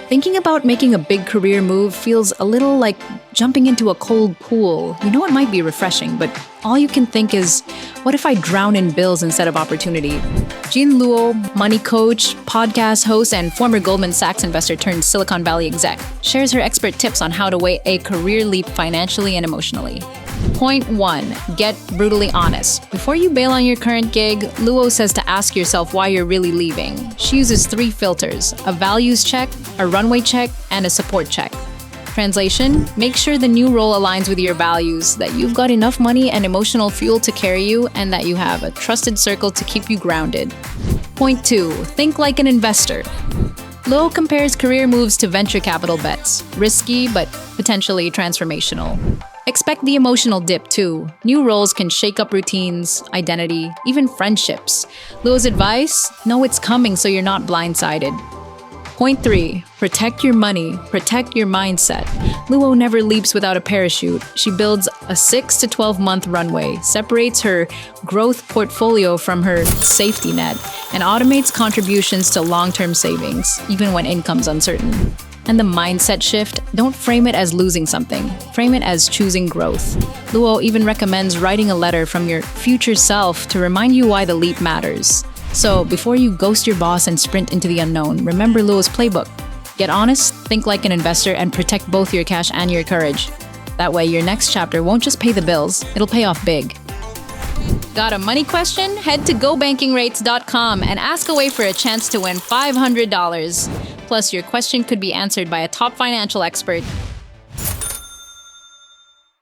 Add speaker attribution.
Speaker 1: Thinking about making a big career move feels a little like jumping into a cold pool. You know it might be refreshing, but all you can think is, what if I drown in bills instead of opportunity? Jean Luo, money coach, podcast host, and former Goldman Sachs investor turned Silicon Valley exec, shares her expert tips on how to weigh a career leap financially and emotionally. Point 1. Get brutally honest. Before you bail on your current gig, Luo says to ask yourself why you're really leaving. She uses 3 filters: a values check, a runway check, and a support check. Translation: make sure the new role aligns with your values, that you've got enough money and emotional fuel to carry you, and that you have a trusted circle to keep you grounded. Point 2. Think like an investor. Luo compares career moves to venture capital bets. Risky, but potentially transformational. Expect the emotional dip too. New roles can shake up routines, identity, even friendships. Luo's advice? Know it's coming so you're not blindsided. Point 3. Protect your money. Protect your mindset. Luo never leaps without a parachute. She builds a 6 to 12 month runway, separates her growth portfolio from her safety net, and automates contributions to long-term savings, even when income's uncertain. And the mindset shift, don't frame it as losing something. Frame it as choosing growth. Luo even recommends writing a letter from your future self to remind you why the leap matters. So before you ghost your boss and sprint into the unknown, remember Luo's playbook. Get honest, think like an investor, and protect both your cash and your courage. That way, your next chapter won't just pay the bills, it'll pay off big. Got a money question? Head to GoBankingRates.com and ask away for a chance to win $500. Plus, your question could be answered by a top financial expert.